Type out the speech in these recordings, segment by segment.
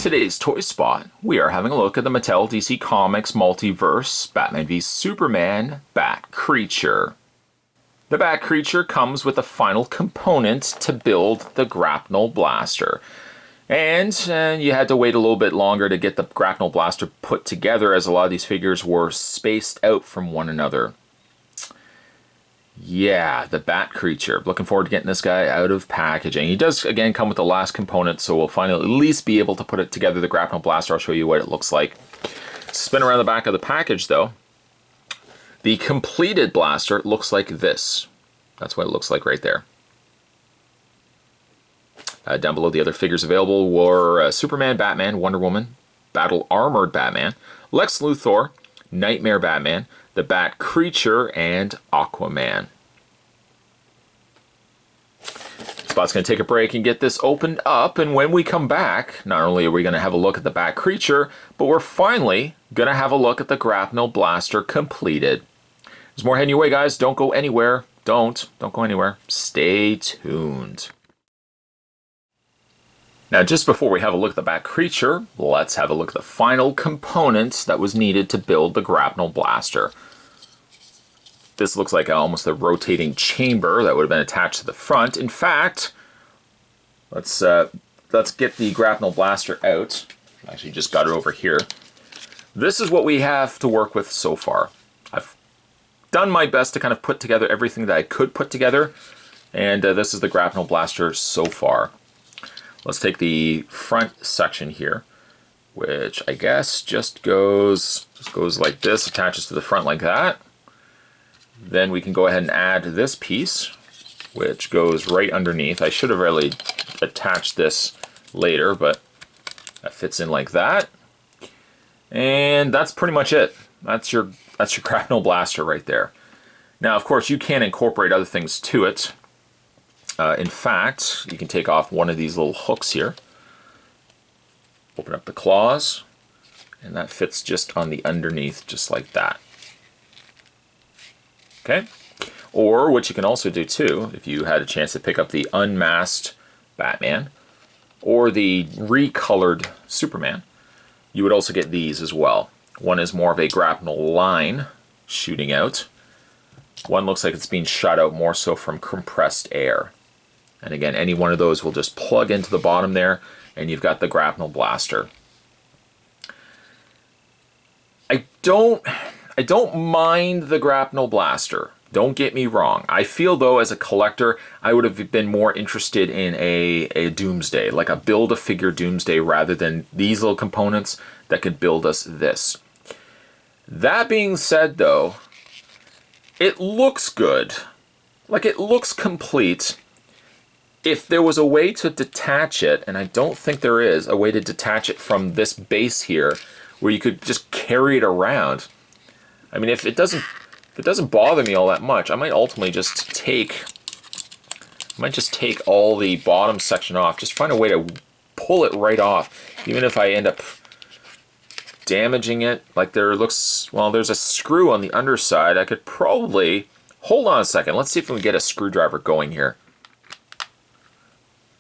today's Toy Spot, we are having a look at the Mattel DC Comics Multiverse Batman v Superman Bat Creature. The Bat Creature comes with the final component to build the Grapnel Blaster. And you had to wait a little bit longer to get the Grapnel Blaster put together, as a lot of these figures were spaced out from one another. Yeah, the Bat Creature. Looking forward to getting this guy out of packaging. He does, again, come with the last component, so we'll finally at least be able to put it together. The Grapnel Blaster, I'll show you what it looks like. Spin around the back of the package, though. The completed blaster looks like this. That's what it looks like right there. Down below, the other figures available were Superman, Batman, Wonder Woman, Battle Armored Batman, Lex Luthor, Nightmare Batman, the Bat Creature, and Aquaman. Spot's going to take a break and get this opened up, and when we come back, not only are we going to have a look at the Bat Creature, but we're finally going to have a look at the Grapnel Blaster completed. There's more heading your way, guys. Don't go anywhere. Don't go anywhere. Stay tuned. Now, just before we have a look at the Bat Creature, let's have a look at the final component that was needed to build the Grapnel Blaster. This looks like almost a rotating chamber that would have been attached to the front. In fact, let's get the Grapnel Blaster out. Actually, just got it over here. This is what we have to work with so far. I've done my best to kind of put together everything that I could put together, and this is the Grapnel Blaster so far. Let's take the front section here, which I guess just goes like this, attaches to the front like that. Then we can go ahead and add this piece, which goes right underneath. I should have really attached this later, but that fits in like that. And that's pretty much it. That's your Grapnel Blaster right there. Now, of course, you can incorporate other things to it. In fact, you can take off one of these little hooks here, open up the claws, and that fits just on the underneath, just like that. Okay? Or what you can also do too, if you had a chance to pick up the unmasked Batman or the recolored Superman, you would also get these as well. One is more of a grapnel line shooting out. One looks like it's being shot out more so from compressed air. And again, any one of those will just plug into the bottom there, and you've got the Grapnel Blaster. I don't mind the Grapnel Blaster. Don't get me wrong. I feel, though, as a collector, I would have been more interested in a Doomsday, like a Build-A-Figure Doomsday, rather than these little components that could build us this. That being said, though, it looks good. Like, it looks complete. If there was a way to detach it, and I don't think there is, a way to detach it from this base here, where you could just carry it around. I mean, if it doesn't bother me all that much, I might ultimately just take all the bottom section off. Just find a way to pull it right off, even if I end up damaging it. Like there's a screw on the underside. I could probably, hold on a second. Let's see if we can get a screwdriver going here.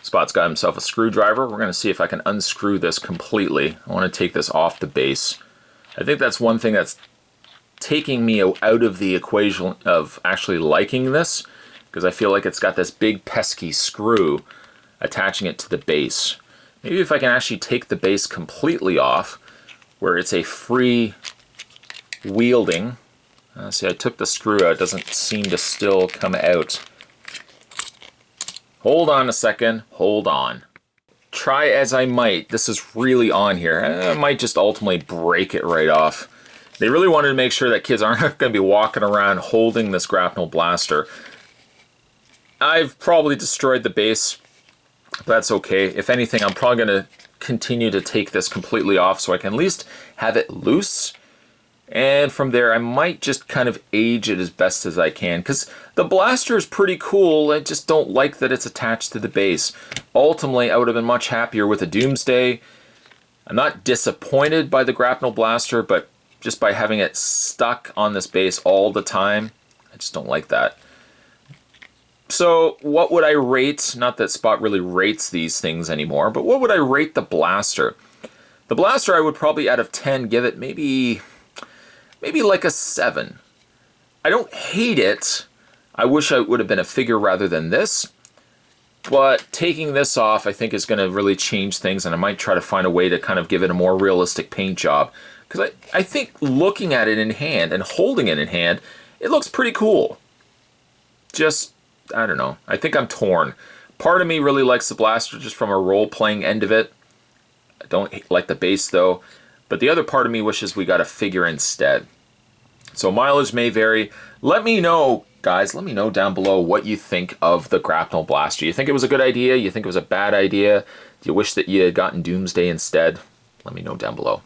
Spot's got himself a screwdriver. We're going to see if I can unscrew this completely. I want to take this off the base. I think that's one thing that's taking me out of the equation of actually liking this, because I feel like it's got this big pesky screw attaching it to the base. Maybe if I can actually take the base completely off, where it's a free wielding. See, I took the screw out. It doesn't seem to still come out. Hold on a second, hold on. Try as I might, this is really on here. I might just ultimately break it right off. They really wanted to make sure that kids aren't going to be walking around holding this Grapnel Blaster. I've probably destroyed the base. That's okay. If anything, I'm probably going to continue to take this completely off so I can at least have it loose. And from there, I might just kind of age it as best as I can, because the blaster is pretty cool. I just don't like that it's attached to the base. Ultimately, I would have been much happier with a Doomsday. I'm not disappointed by the Grapnel Blaster, but just by having it stuck on this base all the time, I just don't like that. So what would I rate, not that Spot really rates these things anymore, but what would I rate the blaster? The blaster, I would probably, out of 10, give it maybe like a 7. I don't hate it. I wish it would have been a figure rather than this. But taking this off, I think, is going to really change things, and I might try to find a way to kind of give it a more realistic paint job. Because I think looking at it in hand and holding it in hand, it looks pretty cool. Just, I don't know. I think I'm torn. Part of me really likes the blaster just from a role-playing end of it. I don't like the base, though. But the other part of me wishes we got a figure instead. So mileage may vary. Let me know, guys. Let me know down below what you think of the grapnel blaster. You think it was a good idea? You think it was a bad idea? Do you wish that you had gotten Doomsday instead? Let me know down below.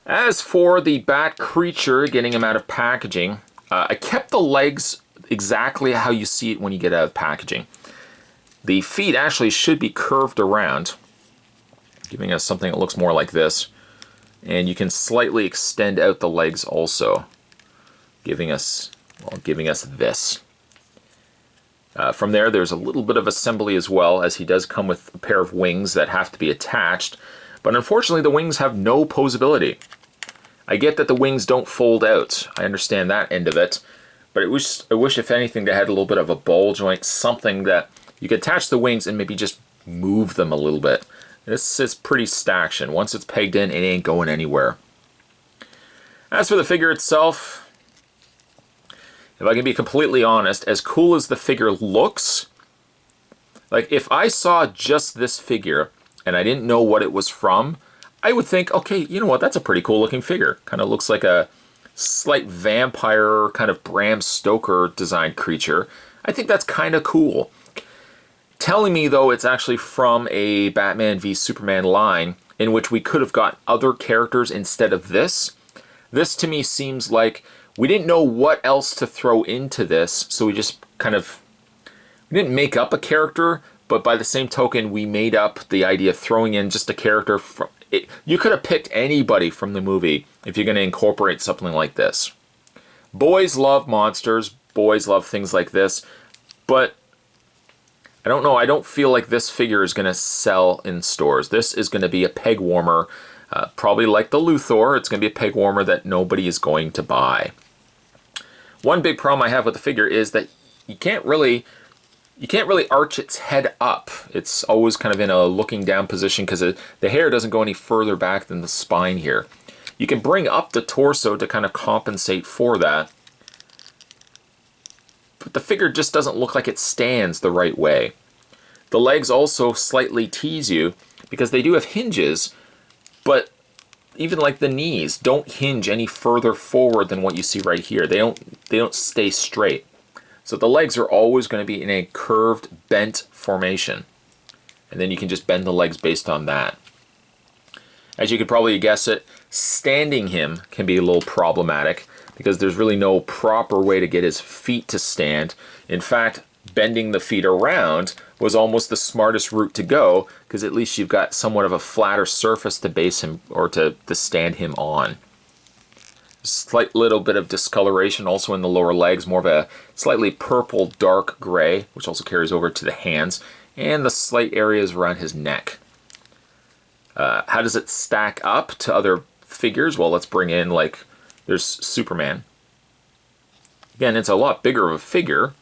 As for the Bat Creature, getting him out of packaging, I kept the legs exactly how you see it when you get out of packaging. The feet actually should be curved around, giving us something that looks more like this. And you can slightly extend out the legs also, giving us this. From there, there's a little bit of assembly as well, as he does come with a pair of wings that have to be attached. But unfortunately, the wings have no posability. I get that the wings don't fold out. I understand that end of it. But I wish if anything, they had a little bit of a ball joint, something that you could attach the wings and maybe just move them a little bit. This is pretty staction. Once it's pegged in, it ain't going anywhere. As for the figure itself, if I can be completely honest, as cool as the figure looks, like if I saw just this figure and I didn't know what it was from, I would think, okay, you know what, that's a pretty cool looking figure. Kind of looks like a slight vampire, kind of Bram Stoker designed creature. I think that's kind of cool. Telling me, though, it's actually from a Batman v Superman line in which we could have got other characters instead of this. This, to me, seems like we didn't know what else to throw into this, so we just kind of... We didn't make up a character, but by the same token, we made up the idea of throwing in just a character from... You could have picked anybody from the movie if you're going to incorporate something like this. Boys love monsters. Boys love things like this. But I don't know. I don't feel like this figure is going to sell in stores. This is going to be a peg warmer. Probably like the Luthor. It's going to be a peg warmer that nobody is going to buy. One big problem I have with the figure is that you can't really arch its head up. It's always kind of in a looking down position because the hair doesn't go any further back than the spine here. You can bring up the torso to kind of compensate for that. But the figure just doesn't look like it stands the right way. The legs also slightly tease you because they do have hinges, but even like the knees don't hinge any further forward than what you see right here. They don't stay straight. So the legs are always going to be in a curved, bent formation. And then you can just bend the legs based on that. As you could probably guess it, standing him can be a little problematic because there's really no proper way to get his feet to stand. In fact, bending the feet around was almost the smartest route to go because at least you've got somewhat of a flatter surface to base him or to stand him on. Slight little bit of discoloration also in the lower legs, more of a slightly purple dark gray, which also carries over to the hands, and the slight areas around his neck. How does it stack up to other figures? Well, let's bring in, like, there's Superman. Again, it's a lot bigger of a figure,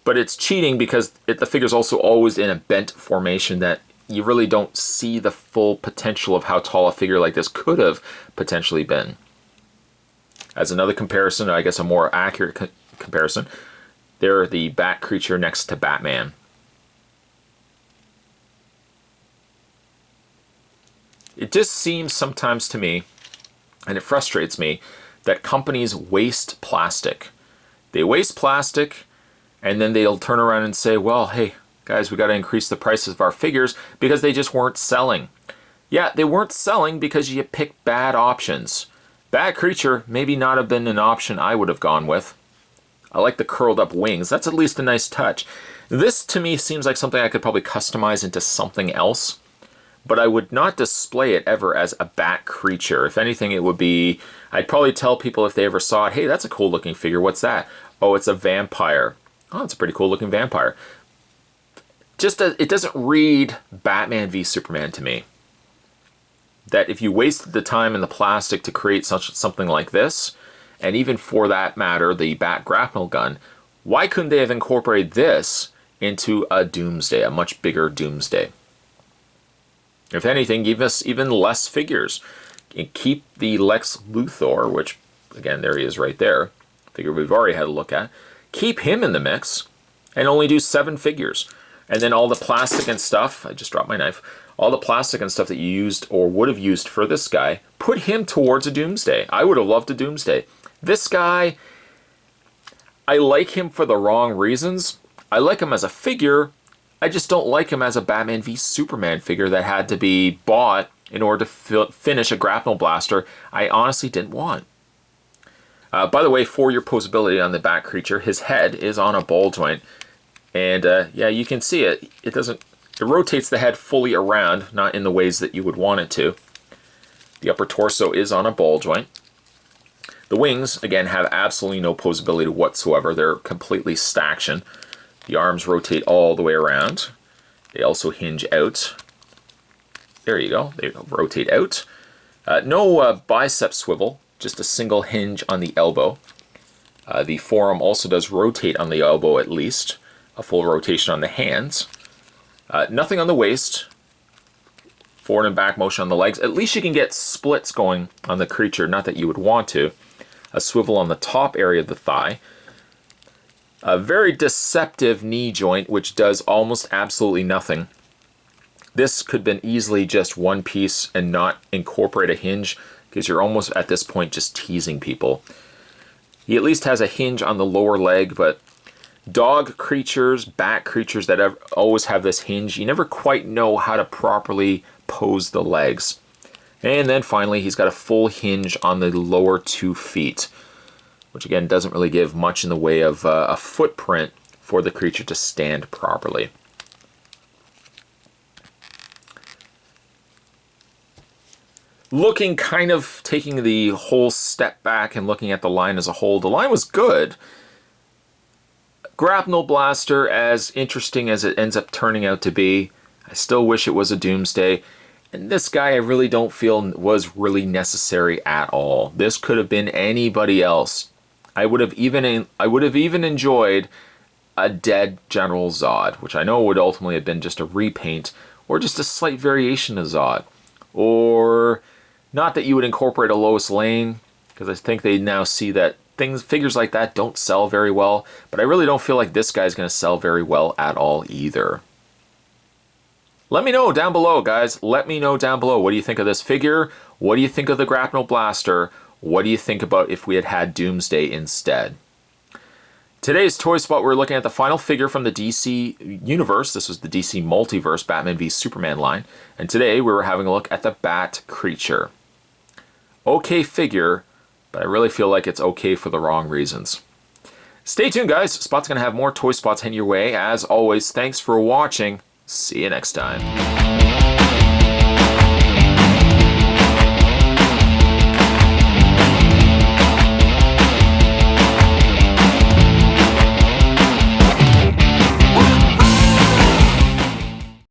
but it's cheating because the figure's also always in a bent formation that you really don't see the full potential of how tall a figure like this could have potentially been. As another comparison, I guess a more accurate comparison, they're the Bat Creature next to Batman. It just seems sometimes to me, and it frustrates me, that companies waste plastic. They waste plastic, and then they'll turn around and say, well, hey, guys, we got to increase the prices of our figures because they just weren't selling. Yeah, they weren't selling because you picked bad options. Bat Creature maybe not have been an option I would have gone with. I like the curled up wings. That's at least a nice touch. This to me seems like something I could probably customize into something else, but I would not display it ever as a Bat Creature. If anything, it would be, I'd probably tell people if they ever saw it, hey, that's a cool looking figure. What's that? Oh, it's a vampire. Oh, it's a pretty cool looking vampire. It doesn't read Batman v Superman to me. that if you wasted the time and the plastic to create something like this, and even for that matter, the Bat grapnel gun, why couldn't they have incorporated this into a Doomsday, a much bigger Doomsday? If anything, give us even less figures. And keep the Lex Luthor, which, again, there he is right there, figure we've already had a look at. Keep him in the mix and only do 7 figures. And then all the plastic and stuff, I just dropped my knife, all the plastic and stuff that you used or would have used for this guy, put him towards a Doomsday. I would have loved a Doomsday. This guy, I like him for the wrong reasons. I like him as a figure. I just don't like him as a Batman v Superman figure that had to be bought in order to finish a grapnel blaster I honestly didn't want. By the way, for your posability on the Bat creature, his head is on a ball joint. And yeah, you can see it. It rotates the head fully around, not in the ways that you would want it to. The upper torso is on a ball joint. The wings, again, have absolutely no posability whatsoever. They're completely staction. The arms rotate all the way around. They also hinge out. There you go. They rotate out. No bicep swivel, just a single hinge on the elbow. The forearm also does rotate on the elbow at least. A full rotation on the hands. Nothing on the waist. Forward and back motion on the legs. At least you can get splits going on the creature, not that you would want to. A swivel on the top area of the thigh. A very deceptive knee joint, which does almost absolutely nothing. This could have been easily just one piece and not incorporate a hinge, because you're almost at this point just teasing people. He at least has a hinge on the lower leg, but dog creatures, bat creatures that always have this hinge, you never quite know how to properly pose the legs. And then finally, he's got a full hinge on the lower 2 feet, which again doesn't really give much in the way of a footprint for the creature to stand properly. Looking kind of, taking the whole step back and looking at the line as a whole, the line was good. Grapnel Blaster, as interesting as it ends up turning out to be, I still wish it was a Doomsday. And this guy I really don't feel was really necessary at all. This could have been anybody else. I would have even enjoyed a dead General Zod, which I know would ultimately have been just a repaint, or just a slight variation of Zod. Or, not that you would incorporate a Lois Lane, because I think they now see that figures like that don't sell very well, but I really don't feel like this guy's going to sell very well at all either. Let me know down below, guys. Let me know down below. What do you think of this figure? What do you think of the Grapnel Blaster? What do you think about if we had had Doomsday instead? Today's Toy Spot, we're looking at the final figure from the DC Universe. This was the DC Multiverse Batman v Superman line. And today we were having a look at the Bat creature. Okay figure, but I really feel like it's okay for the wrong reasons. Stay tuned, guys. Spot's going to have more Toy Spots heading your way. As always, thanks for watching. See you next time.